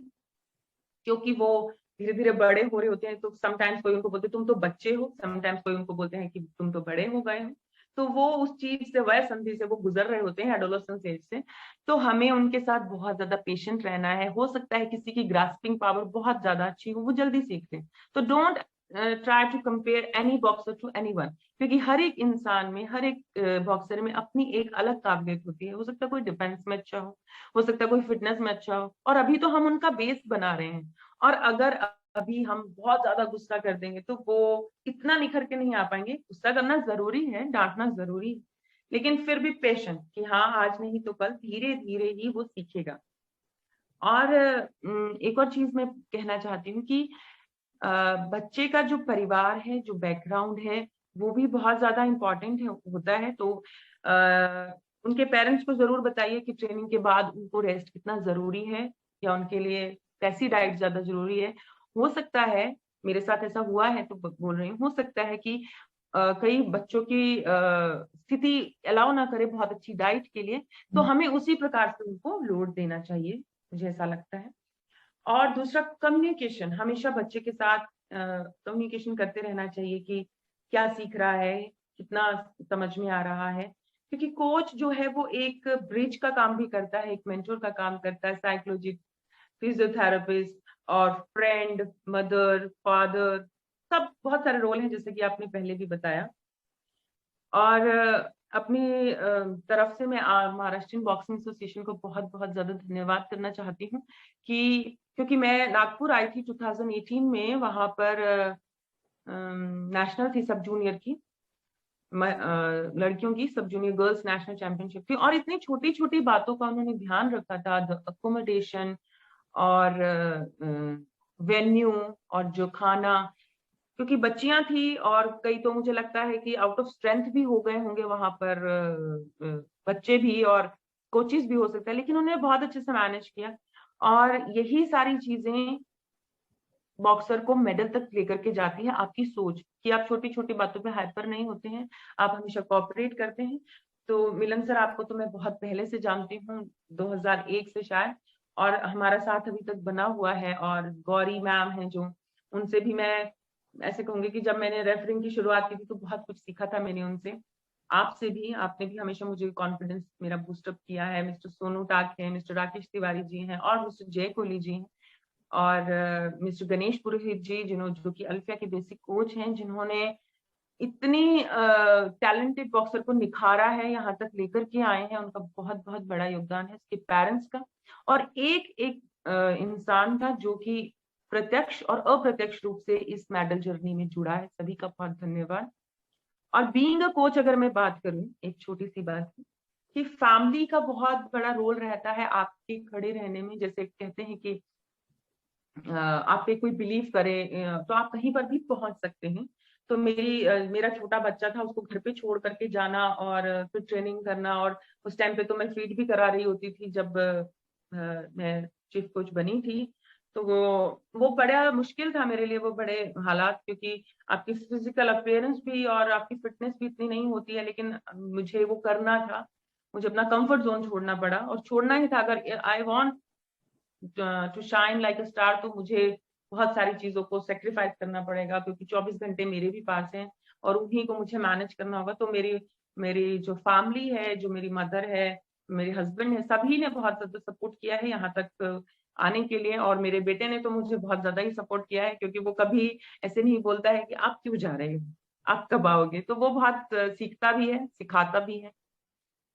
क्योंकि वो धीरे धीरे बड़े हो रहे होते हैं। तो समटाइम्स कोई उनको बोलते तुम तो बच्चे हो, समटाइम्स कोई उनको बोलते हैं कि तुम तो बड़े हो गए हो। तो वो उस चीज से, वह संधि से वो गुजर रहे होते हैं, एडोलेसेंस एज से। तो हमें उनके साथ बहुत ज्यादा पेशेंट रहना है। हो सकता है किसी की ग्रास्पिंग पावर बहुत ज्यादा अच्छी हो, वो जल्दी सीख ले, तो don't try to compare any boxer to any one, क्योंकि हर एक इंसान में, हर एक बॉक्सर में अपनी एक अलग काबिलियत होती है। हो सकता है कोई डिफेंस में अच्छा हो सकता है कोई फिटनेस में अच्छा हो, और अभी तो हम उनका बेस बना रहे हैं। और अगर अभी हम बहुत ज्यादा गुस्सा कर देंगे तो वो इतना निखर के नहीं आ पाएंगे। गुस्सा करना जरूरी है, डांटना जरूरी है, लेकिन फिर भी पेशेंट कि हाँ आज नहीं तो कल धीरे धीरे ही वो सीखेगा। और एक और चीज मैं कहना चाहती हूँ कि बच्चे का जो परिवार है, जो बैकग्राउंड है, वो भी बहुत ज्यादा इम्पोर्टेंट होता है। तो उनके पेरेंट्स को जरूर बताइए कि ट्रेनिंग के बाद उनको रेस्ट कितना जरूरी है, या उनके लिए कैसी डाइट ज्यादा जरूरी है। हो सकता है, मेरे साथ ऐसा हुआ है तो बोल रही हूँ, हो सकता है कि कई बच्चों की स्थिति अलाउ ना करे बहुत अच्छी डाइट के लिए, तो हमें उसी प्रकार से उनको लोड देना चाहिए, मुझे ऐसा लगता है। और दूसरा, कम्युनिकेशन, हमेशा बच्चे के साथ कम्युनिकेशन करते रहना चाहिए कि क्या सीख रहा है, कितना समझ में आ रहा है। क्योंकि कोच जो है वो एक ब्रिज का काम भी करता है, एक मेंटोर का काम करता है, साइकोलॉजिस्ट, फिजियोथेरेपिस्ट और फ्रेंड, मदर, फादर, सब बहुत सारे रोल हैं, जैसे कि आपने पहले भी बताया। और अपनी तरफ से मैं महाराष्ट्रीयन बॉक्सिंग एसोसिएशन को बहुत बहुत ज्यादा धन्यवाद करना चाहती हूँ कि क्योंकि मैं नागपुर आई थी 2018 में, वहां पर नेशनल थी सब जूनियर की, लड़कियों की सब जूनियर गर्ल्स नेशनल चैंपियनशिप थी, और इतनी छोटी छोटी बातों का उन्होंने ध्यान रखा था, अकोमोडेशन और वेन्यू और जो खाना, क्योंकि बच्चियां थी और कई तो मुझे लगता है कि आउट ऑफ स्ट्रेंथ भी हो गए होंगे वहां पर, बच्चे भी और कोचेस भी हो सकते हैं, लेकिन उन्होंने बहुत अच्छे से मैनेज किया। और यही सारी चीजें बॉक्सर को मेडल तक लेकर के जाती है, आपकी सोच कि आप छोटी छोटी बातों पे हाइपर नहीं होते हैं, आप हमेशा कोऑपरेट करते हैं। तो मिलन सर, आपको तो मैं बहुत पहले से जानती हूँ, 2001 से शायद, और हमारा साथ अभी तक बना हुआ है। और गौरी मैम है जो, उनसे भी मैं ऐसे कहूंगी कि जब मैंने रेफरिंग की शुरुआत की थी तो बहुत कुछ सीखा था मैंने उनसे। आपसे भी, आपने भी हमेशा मुझे कॉन्फिडेंस मेरा बूस्टअप किया है। मिस्टर सोनू टाक है, मिस्टर राकेश तिवारी जी हैं, और मिस्टर जय कोहली जी हैं, और मिस्टर गणेश पुरोहित जी, जो कि अल्फिया के बेसिक कोच हैं, जिन्होंने इतनी टैलेंटेड बॉक्सर को निखारा है, यहाँ तक लेकर के आए हैं। उनका बहुत बहुत बड़ा योगदान है, उसके पेरेंट्स का, और एक एक इंसान का जो कि प्रत्यक्ष और अप्रत्यक्ष रूप से इस मेडल जर्नी में जुड़ा है। सभी का बहुत धन्यवाद। और बीइंग अ कोच, अगर मैं बात करूं, एक छोटी सी बात कि फैमिली का बहुत बड़ा रोल रहता है आपके खड़े रहने में। जैसे कहते हैं कि आप पे कोई बिलीव करे तो आप कहीं पर भी पहुंच सकते हैं। तो मेरा छोटा बच्चा था, उसको घर पे छोड़ करके जाना और फिर ट्रेनिंग करना, और उस टाइम पे तो मैं फीड भी करा रही होती थी जब मैं चीफ कोच बनी थी। तो वो बड़ा मुश्किल था मेरे लिए, वो बड़े हालात, क्योंकि आपकी फिजिकल अपीयरेंस भी और आपकी फिटनेस भी इतनी नहीं होती है, लेकिन मुझे वो करना था। मुझे अपना कंफर्ट जोन छोड़ना पड़ा, और छोड़ना ही था। अगर I want to shine like a star, तो मुझे बहुत सारी चीजों को सेक्रीफाइस करना पड़ेगा, क्योंकि 24 घंटे मेरे भी पास हैं और उन्हीं को मुझे मैनेज करना होगा। तो मेरी मेरी जो फैमिली है, जो मेरी मदर है, मेरे हस्बैंड है, सभी ने बहुत ज्यादा सपोर्ट किया है यहाँ तक आने के लिए। और मेरे बेटे ने तो मुझे बहुत ज्यादा ही सपोर्ट किया है, क्योंकि वो कभी ऐसे नहीं बोलता है कि आप क्यों जा रहे हो, आप कब आओगे। तो वो बहुत सीखता भी है, सिखाता भी है।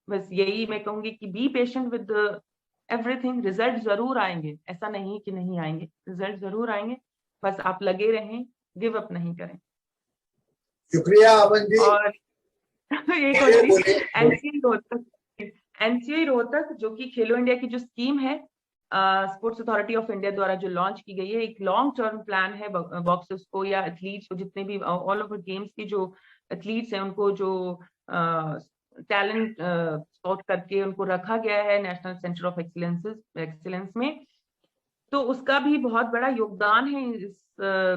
बस यही मैं कहूंगी कि be patient with everything, result जरूर आएंगे, ऐसा नहीं कि नहीं आएंगे, रिजल्ट जरूर आएंगे। बस आप लगे रहें, गिव अप नहीं करें। शुक्रिया अमन जी। और एक और बोलिए चीज, बोलिए। एनसीआई रोहतक जो कि खेलो इंडिया की जो स्कीम है, स्पोर्ट्स अथॉरिटी ऑफ इंडिया द्वारा जो लॉन्च की गई है, एक लॉन्ग टर्म प्लान है बॉक्सर्स को या एथलीट्स को, जितने भी ऑल ओवर गेम्स की जो एथलीट्स हैं, उनको जो टैलेंट स्पॉट करके उनको रखा गया है नेशनल सेंटर ऑफ एक्सीलेंस में। तो उसका भी बहुत बड़ा योगदान है इस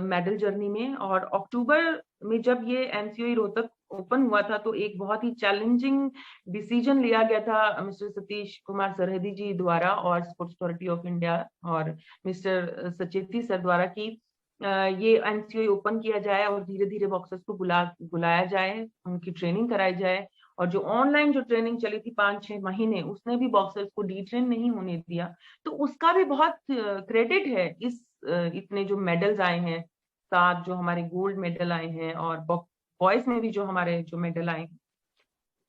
मेडल जर्नी में। और अक्टूबर में जब ये एनसीओई रोहतक ओपन हुआ था, तो एक बहुत ही चैलेंजिंग डिसीजन लिया गया था मिस्टर सतीश कुमार सरहदी जी द्वारा और स्पोर्ट्स अथॉरिटी ऑफ इंडिया और मिस्टर सचेती सर द्वारा कि ये एनसीओई ओपन किया जाए और धीरे धीरे बॉक्सर्स को बुलाया जाए, उनकी ट्रेनिंग कराई जाए। और जो ऑनलाइन जो ट्रेनिंग चली थी 5-6 महीने, उसने भी बॉक्सर्स को डिट्रेन नहीं होने दिया। तो उसका भी बहुत क्रेडिट है इस इतने जो मेडल्स आए हैं, 7 जो हमारे गोल्ड मेडल आए हैं, और बॉयज में भी जो हमारे जो मेडल आए हैं।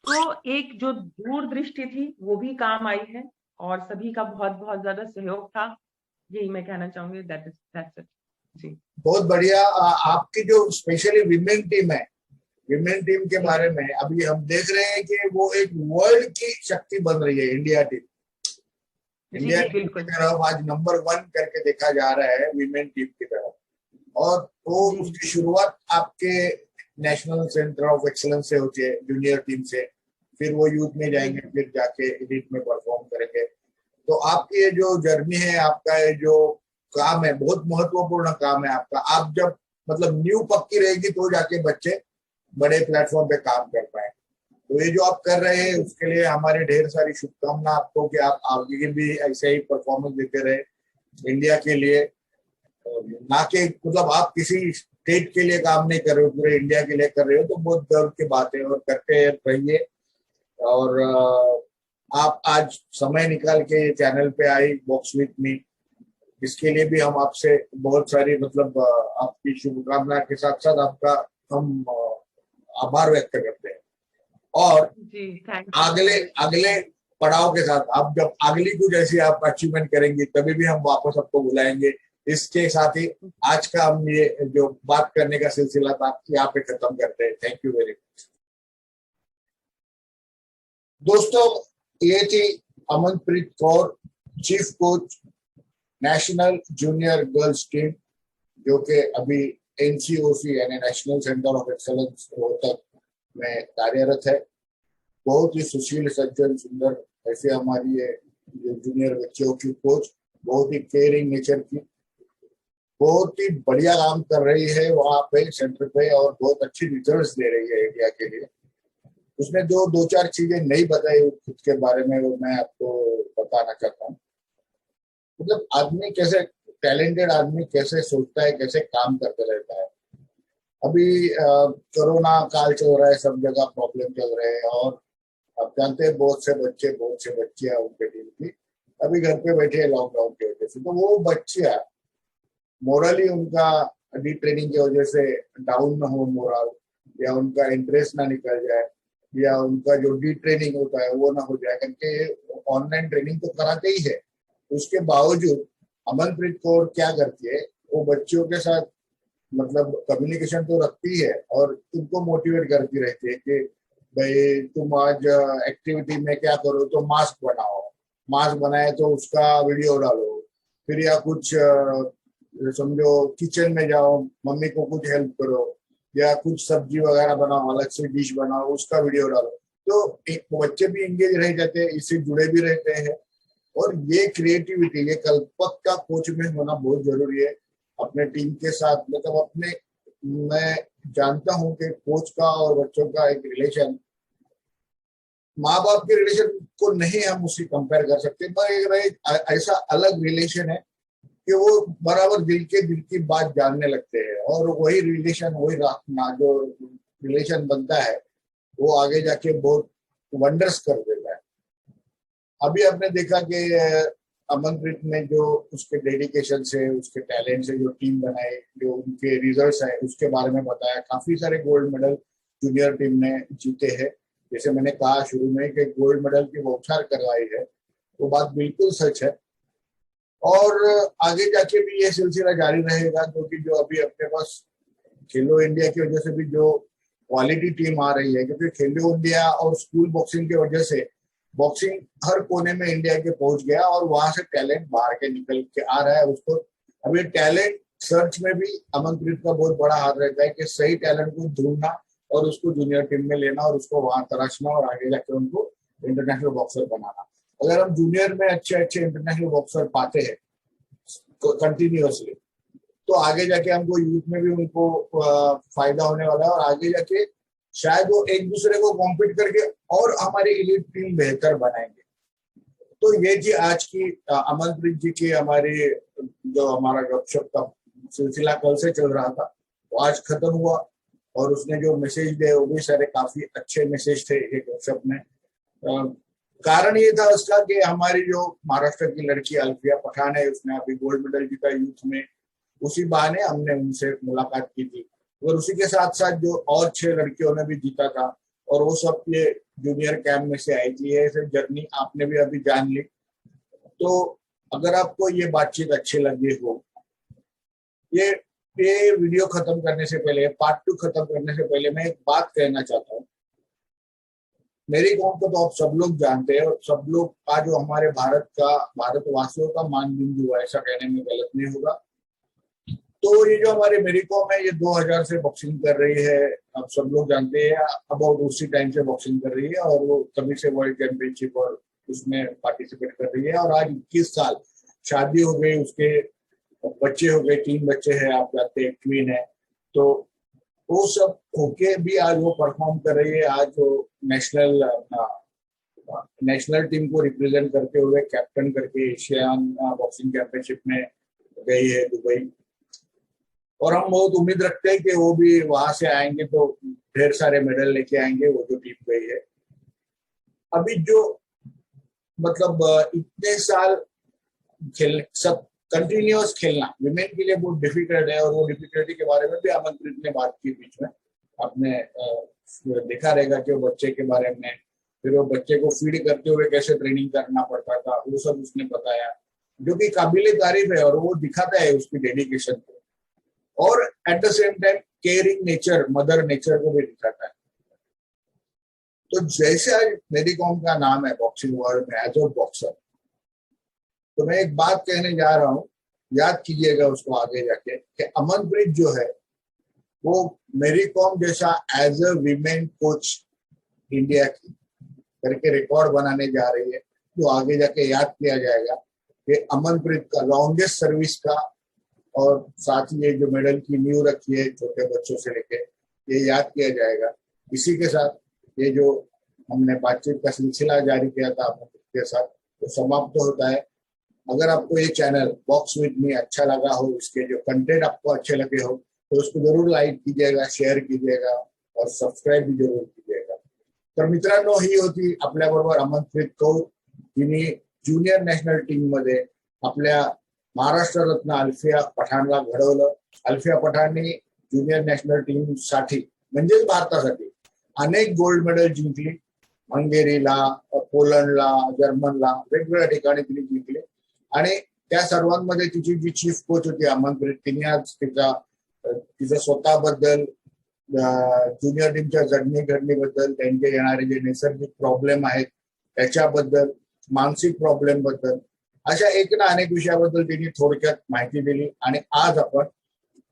तो एक जो दूरदृष्टि थी वो भी काम आई है, और सभी का बहुत बहुत ज्यादा सहयोग था। यही मैं कहना चाहूंगी। दैट्स इट जी। बहुत बढ़िया। आपकी जो स्पेशली विमेन टीम है, विमेन टीम के बारे में अभी हम देख रहे हैं कि वो एक वर्ल्ड की शक्ति बन रही है। इंडिया टीम की तरफ आज नंबर 1 करके देखा जा रहा है विमेन टीम की तरफ। और वो उसकी शुरुआत आपके नेशनल सेंटर ऑफ एक्सीलेंस से होती है, जूनियर टीम से, फिर वो यूथ में जाएंगे, फिर जाके एलिट में परफॉर्म करेंगे। तो आपकी ये जो जर्नी है, आपका ये जो काम है, बहुत महत्वपूर्ण काम है आपका। आप जब मतलब न्यू पक्की रहेगी तो जाके बच्चे बड़े प्लेटफॉर्म पे काम कर पाए। तो ये जो आप कर रहे हैं उसके लिए हमारी ढेर सारी शुभकामना आपको, कि आप आगे भी ऐसे ही परफॉर्मेंस देते रहे इंडिया के लिए। ना कि मतलब आप किसी स्टेट के लिए काम नहीं कर रहे हो, पूरे इंडिया के लिए कर रहे हो, तो बहुत गर्व की बात है और करते रहिए। और आप आज समय निकाल के चैनल पे आई बॉक्स विथ मी, इसके लिए भी हम आपसे बहुत सारी मतलब आपकी शुभकामना के साथ साथ आपका हम आभार व्यक्त करते हैं। और जी अगले अगले पड़ाव के साथ आप जब अगली कुछ ऐसी आप अचीवमेंट करेंगे तभी भी हम वापस आपको बुलाएंगे। इसके साथ ही आज का हम ये जो बात करने का सिलसिला था यहाँ पे खत्म करते हैं। थैंक यू वेरी मच दोस्तों। ये थी Amanpreet Kaur, chief coach national junior girls team, जो कि अभी एनसीओसी यानी national centre of excellence Rohtak में कार्यरत है। बहुत ही सुशील सज्जन सुंदर ऐसे हमारी ये जूनियर बच्चों की कोच, बहुत ही केयरिंग नेचर की, बहुत ही बढ़िया काम कर रही है वहाँ पे सेंटर पे, और बहुत अच्छी रिजल्ट्स दे रही है इंडिया के लिए। उसने जो दो चार चीजें नहीं बताई खुद के बारे में, वो मैं आपको बताना चाहता हूँ। मतलब आदमी कैसे, टैलेंटेड आदमी कैसे सोचता है, कैसे काम करते रहता है। अभी कोरोना काल चल रहा है, सब जगह प्रॉब्लम चल रहे हैं, और आप जानते हैं बहुत से बच्चियां उनके टीम की अभी घर पे बैठे हैं लॉकडाउन की वजह से। तो वो बच्चियां मोरली उनका डी ट्रेनिंग की वजह से डाउन ना हो मोरल, या उनका इंटरेस्ट ना निकल जाए, या उनका जो डी ट्रेनिंग होता है वो ना हो जाए, क्योंकि ऑनलाइन ट्रेनिंग तो कराते ही है। उसके बावजूद अमनप्रीत कौर क्या करती है, वो बच्चों के साथ मतलब कम्युनिकेशन तो रखती है और उनको मोटिवेट करती रहती है कि भाई तुम आज एक्टिविटी में क्या करो, तो मास्क बनाओ, मास्क बनाए तो उसका वीडियो डालो, फिर या कुछ समझो किचन में जाओ, मम्मी को कुछ हेल्प करो, या कुछ सब्जी वगैरह बनाओ, अलग से डिश बनाओ, उसका वीडियो डालो। तो एक बच्चे भी इंगेज रह जाते हैं, इससे जुड़े भी रहते हैं। और ये क्रिएटिविटी, ये कल्पक का कोच में होना बहुत जरूरी है अपने टीम के साथ। मतलब अपने, मैं जानता हूं कि कोच का और बच्चों का एक रिलेशन माँ बाप के रिलेशन को नहीं हम उससे कंपेयर कर सकते, पर एक ऐसा अलग रिलेशन है कि वो बराबर दिल की बात जानने लगते हैं, और वही रिलेशन, वही ना जो रिलेशन बनता है वो आगे जाके बहुत वंडर्स कर देता है। अभी आपने देखा कि अमनप्रीत ने जो उसके डेडिकेशन से, उसके टैलेंट से जो टीम बनाई, जो उनके रिजल्ट्स है उसके बारे में बताया। काफी सारे गोल्ड मेडल जूनियर टीम ने जीते हैं। जैसे मैंने कहा शुरू में कि गोल्ड मेडल की बौछार करवाई है, वो बात बिल्कुल सच है। और आगे जाके भी ये सिलसिला जारी रहेगा, क्योंकि जो अभी अपने पास खेलो इंडिया की वजह से भी जो क्वालिटी टीम आ रही है, क्योंकि खेलो इंडिया और स्कूल बॉक्सिंग की वजह से बॉक्सिंग हर कोने में इंडिया के पहुंच गया, और वहां से टैलेंट बाहर के निकल के आ रहा है। उसको अभी टैलेंट सर्च में भी अमनप्रीत का बहुत बड़ा हाथ रहता है कि सही टैलेंट को ढूंढना और उसको जूनियर टीम में लेना, और उसको वहां तराशना, और आगे जाके उनको इंटरनेशनल बॉक्सर बनाना। अगर हम जूनियर में अच्छे अच्छे इंटरनेशनल बॉक्सर पाते हैं कंटिन्यूअसली, तो आगे जाके हमको यूथ में भी उनको फायदा होने वाला है, और आगे जाके शायद वो एक दूसरे को कॉम्पीट करके और हमारी एलीट टीम बेहतर बनाएंगे। तो ये थी आज की अमनप्रीत जी की हमारी जो हमारा गपशप का सिलसिला कल से चल रहा था वो आज खत्म हुआ, और उसने जो मैसेज दिए वो भी सारे काफी अच्छे मैसेज थे एक गपशप में। कारण ये था उसका कि हमारी जो महाराष्ट्र की लड़की अल्फिया पठान है, उसने अभी गोल्ड मेडल जीता यूथ में, उसी बहाने हमने उनसे मुलाकात की थी। और उसी के साथ साथ जो और 6 लड़कियों ने भी जीता था, और वो सब ये जूनियर कैंप में से आई थी। ये जर्नी आपने भी अभी जान ली। तो अगर आपको ये बातचीत अच्छी लगी हो, ये वीडियो खत्म करने से पहले, पार्ट 2 खत्म करने से पहले मैं एक बात कहना चाहता हूँ। मेरी कौम को तो आप सब लोग जानते हैं, और सब लोग का जो हमारे भारतवासियों का मान बिंदु है, ऐसा कहने में गलत नहीं होगा। तो ये जो हमारी मेरी कॉम है, ये 2000 से बॉक्सिंग कर रही है, अब सब लोग जानते हैं, अबाउट उसी टाइम से बॉक्सिंग कर रही है, और वो तभी से वर्ल्ड चैंपियनशिप और उसमें पार्टिसिपेट कर रही है। और आज 21 साल, शादी हो गई, उसके बच्चे हो गए, 3 बच्चे हैं, आप जानते हैं, ट्विन है। तो वो सब होके भी आज वो परफॉर्म कर रही है। आज वो नेशनल टीम को रिप्रेजेंट करते हुए कैप्टन करके एशियन बॉक्सिंग चैंपियनशिप में गई है दुबई। और हम बहुत उम्मीद रखते हैं कि वो भी वहां से आएंगे तो ढेर सारे मेडल लेके आएंगे, वो जो टीम गई है। अभी जो मतलब इतने साल खेल सब कंटिन्यूअस खेलना विमेन के लिए बहुत डिफिकल्ट है, और वो डिफिकल्टी के बारे में भी अमनप्रीत ने बात की बीच में। आपने देखा रहेगा कि वो बच्चे के बारे में, फिर वो बच्चे को फीड करते हुए कैसे ट्रेनिंग करना पड़ता था, वो सब उसने बताया, जो कि काबिले तारीफ है। और वो दिखाता है उसकी डेडिकेशन को, और at the same time caring nature, mother nature को भी दिखाता है। तो जैसे आज मेरी कॉम का नाम है बॉक्सिंग वर्ल्ड में एज अ बॉक्सर, तो मैं एक बात कहने जा रहा हूं, याद कीजिएगा उसको आगे जाके, कि अमनप्रीत जो है वो मेरी कॉम जैसा as a women coach India की करके रिकॉर्ड बनाने जा रही है, जो आगे जाके याद किया जाएगा कि अमनप्रीत का लॉन्गेस्ट सर्विस का, और साथ ही ये जो मेडल की नींव रखी है छोटे बच्चों से लेके, ये याद किया जाएगा। इसी के साथ ये जो हमने बातचीत का सिलसिला जारी किया था अमनप्रीत के साथ, तो समाप्त होता है। अगर आपको ये चैनल बॉक्स विद मी अच्छा लगा हो, इसके जो कंटेंट आपको अच्छे लगे हो, तो उसको जरूर लाईक कीजिएगा, शेअर कीजिएगा, और सबस्क्राईब भी जरूर कीजिएगा। तर मित्रांनो, ही होती आपल्याबरोबर अमनप्रीत कौर, जिने ज्युनियर नॅशनल टीम मध्ये आपल्या महाराष्ट्र रत्न अल्फिया पठाणला घडवलं। अल्फिया पठाणने ज्युनियर नॅशनल टीम साठी म्हणजेच भारतासाठी अनेक गोल्ड मेडल जिंकली, हंगेरीला, पोलंडला, जर्मनला, वेगवेगळ्या ठिकाणी तिने जिंकले। आणि त्या सर्वांमध्ये तिची जी चीफ कोच होती अमनप्रीत, तिने आज तिचं स्वतःबद्दल, ज्युनियर टीमच्या जडणघडणीबद्दल, त्यांचे येणारे जे नैसर्गिक प्रॉब्लेम आहेत त्याच्याबद्दल, मानसिक प्रॉब्लेम बद्दल, अशा एक ना अनेक विषयाबद्दल तिने थोडक्यात माहिती दिली। आणि आज आपण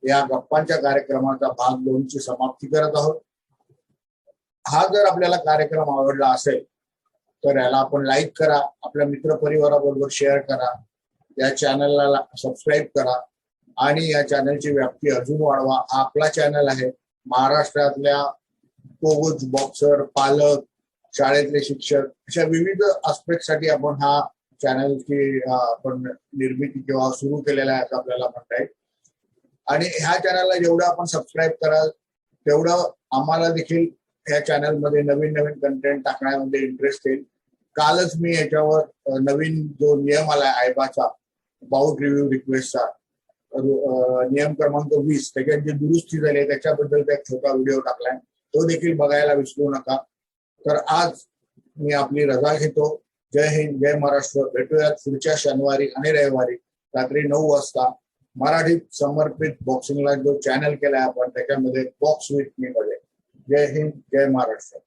या गप्पांच्या कार्यक्रमाचा भाग 2 ची समाप्ती करत आहोत। हा जर आपल्याला कार्यक्रम आवडला असेल तर याला आपण लाईक करा, आपल्या मित्र परिवाराबरोबर शेअर करा, या चॅनलला सबस्क्राईब करा, आणि या चॅनलची व्याप्ती अजून वाढवा। हा आपला चॅनल आहे, महाराष्ट्रातल्या कोच, बॉक्सर, पालक, शाळेतले शिक्षक, अशा विविध आस्पेक्टसाठी आपण हा चॅनलची आपण निर्मिती किंवा सुरू केलेला आहे असं आपल्याला म्हणता येईल। आणि ह्या चॅनलला जेवढं आपण सबस्क्राईब कराल तेवढं आम्हाला देखील ह्या चॅनलमध्ये नवीन नवीन कंटेंट टाकण्यामध्ये इंटरेस्ट येईल। कालच मी याच्यावर नवीन जो नियम आला आयबाचा, बाउट रिव्ह्यू रिक्वेस्टचा, नियम क्रमांक 20, त्याच्यात जी दुरुस्ती झाली आहे त्याच्याबद्दलचा एक छोटा व्हिडिओ टाकलाय, तो देखील बघायला विसरू नका। तर आज मी आपली रजा घेतो। जय हिंद, जय महाराष्ट्र। भेटूयात पुढच्या शनिवारी आणि रविवारी रात्री 9 वाजता मराठीत समर्पित बॉक्सिंगला जो चॅनल केलाय आपण, त्याच्यामध्ये बॉक्स विथ मी मध्ये। जय हिंद, जय महाराष्ट्र।